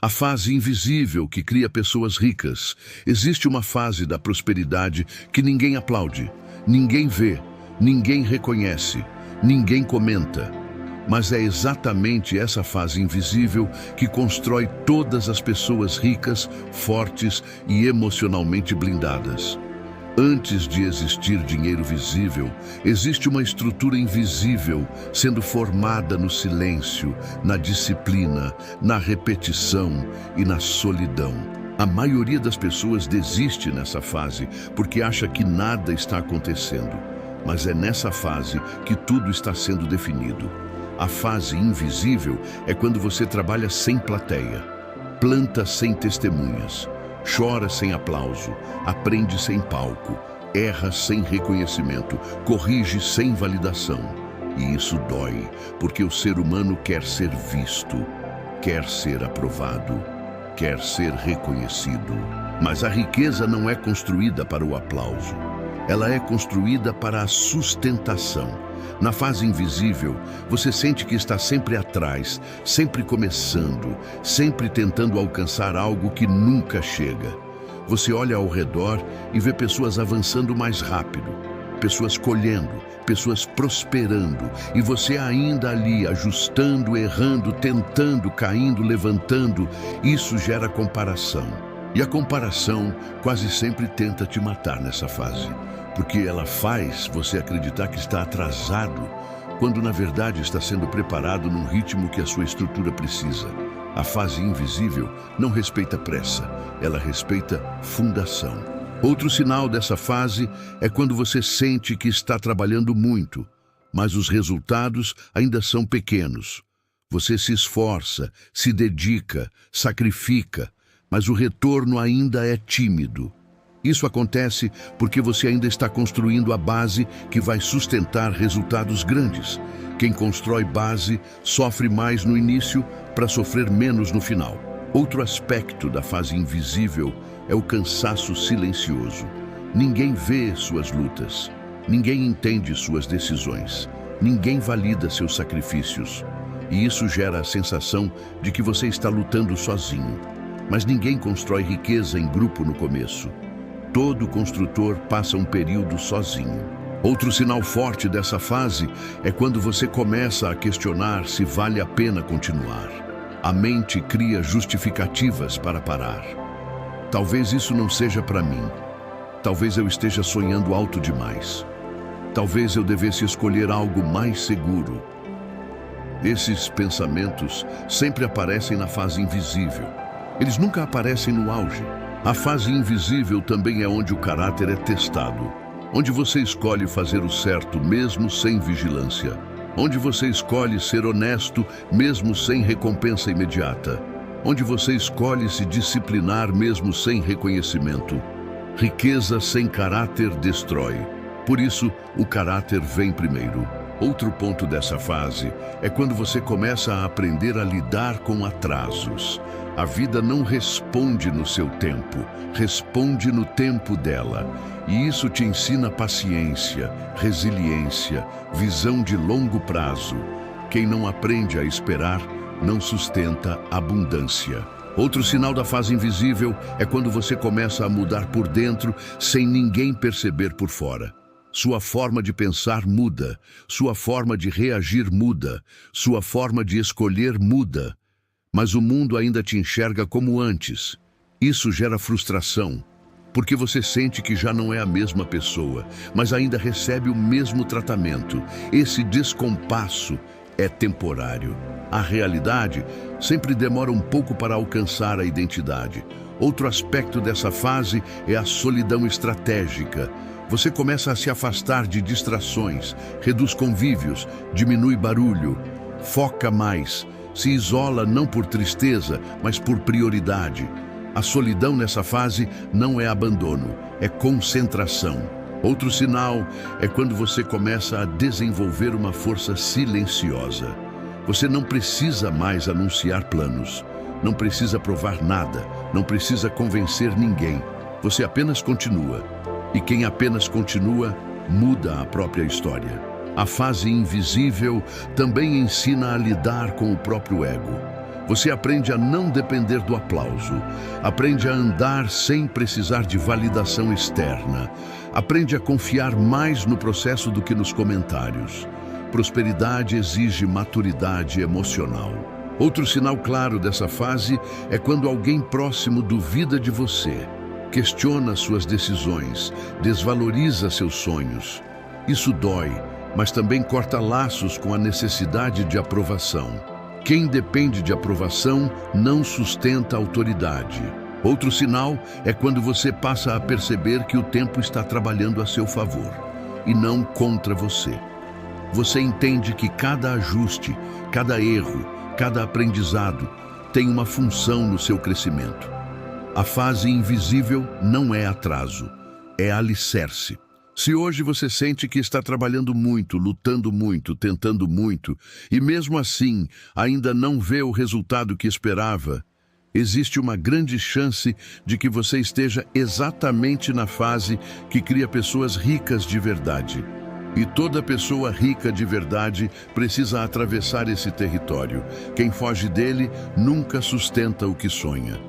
A fase invisível que cria pessoas ricas. Existe uma fase da prosperidade que ninguém aplaude, ninguém vê, ninguém reconhece, ninguém comenta. Mas é exatamente essa fase invisível que constrói todas as pessoas ricas, fortes e emocionalmente blindadas. Antes de existir dinheiro visível, existe uma estrutura invisível sendo formada no silêncio, na disciplina, na repetição e na solidão. A maioria das pessoas desiste nessa fase porque acha que nada está acontecendo. Mas é nessa fase que tudo está sendo definido. A fase invisível é quando você trabalha sem plateia, planta sem testemunhas, chora sem aplauso, aprende sem palco, erra sem reconhecimento, corrige sem validação. E isso dói, porque o ser humano quer ser visto, quer ser aprovado, quer ser reconhecido. Mas a riqueza não é construída para o aplauso. Ela é construída para a sustentação. Na fase invisível, você sente que está sempre atrás, sempre começando, sempre tentando alcançar algo que nunca chega. Você olha ao redor e vê pessoas avançando mais rápido, pessoas colhendo, pessoas prosperando, e você ainda ali, ajustando, errando, tentando, caindo, levantando. Isso gera comparação. E a comparação quase sempre tenta te matar nessa fase, porque ela faz você acreditar que está atrasado, quando na verdade está sendo preparado num ritmo que a sua estrutura precisa. A fase invisível não respeita pressa, ela respeita fundação. Outro sinal dessa fase é quando você sente que está trabalhando muito, mas os resultados ainda são pequenos. Você se esforça, se dedica, sacrifica, mas o retorno ainda é tímido. Isso acontece porque você ainda está construindo a base que vai sustentar resultados grandes. Quem constrói base sofre mais no início para sofrer menos no final. Outro aspecto da fase invisível é o cansaço silencioso. Ninguém vê suas lutas, ninguém entende suas decisões, ninguém valida seus sacrifícios. E isso gera a sensação de que você está lutando sozinho. Mas ninguém constrói riqueza em grupo no começo. Todo construtor passa um período sozinho. Outro sinal forte dessa fase é quando você começa a questionar se vale a pena continuar. A mente cria justificativas para parar. Talvez isso não seja para mim. Talvez eu esteja sonhando alto demais. Talvez eu devesse escolher algo mais seguro. Esses pensamentos sempre aparecem na fase invisível. Eles nunca aparecem no auge. A fase invisível também é onde o caráter é testado, onde você escolhe fazer o certo mesmo sem vigilância, onde você escolhe ser honesto mesmo sem recompensa imediata, onde você escolhe se disciplinar mesmo sem reconhecimento. Riqueza sem caráter destrói. Por isso, o caráter vem primeiro. Outro ponto dessa fase é quando você começa a aprender a lidar com atrasos. A vida não responde no seu tempo, responde no tempo dela. E isso te ensina paciência, resiliência, visão de longo prazo. Quem não aprende a esperar, não sustenta abundância. Outro sinal da fase invisível é quando você começa a mudar por dentro sem ninguém perceber por fora. Sua forma de pensar muda, sua forma de reagir muda, sua forma de escolher muda. Mas o mundo ainda te enxerga como antes. Isso gera frustração, porque você sente que já não é a mesma pessoa, mas ainda recebe o mesmo tratamento. Esse descompasso é temporário. A realidade sempre demora um pouco para alcançar a identidade. Outro aspecto dessa fase é a solidão estratégica. Você começa a se afastar de distrações, reduz convívios, diminui barulho, foca mais, se isola não por tristeza, mas por prioridade. A solidão nessa fase não é abandono, é concentração. Outro sinal é quando você começa a desenvolver uma força silenciosa. Você não precisa mais anunciar planos, não precisa provar nada, não precisa convencer ninguém. Você apenas continua. E quem apenas continua, muda a própria história. A fase invisível também ensina a lidar com o próprio ego. Você aprende a não depender do aplauso, aprende a andar sem precisar de validação externa, aprende a confiar mais no processo do que nos comentários. Prosperidade exige maturidade emocional. Outro sinal claro dessa fase é quando alguém próximo duvida de você, questiona suas decisões, desvaloriza seus sonhos. Isso dói, mas também corta laços com a necessidade de aprovação. Quem depende de aprovação não sustenta a autoridade. Outro sinal é quando você passa a perceber que o tempo está trabalhando a seu favor e não contra você. Você entende que cada ajuste, cada erro, cada aprendizado tem uma função no seu crescimento. A fase invisível não é atraso, é alicerce. Se hoje você sente que está trabalhando muito, lutando muito, tentando muito, e mesmo assim ainda não vê o resultado que esperava, existe uma grande chance de que você esteja exatamente na fase que cria pessoas ricas de verdade. E toda pessoa rica de verdade precisa atravessar esse território. Quem foge dele nunca sustenta o que sonha.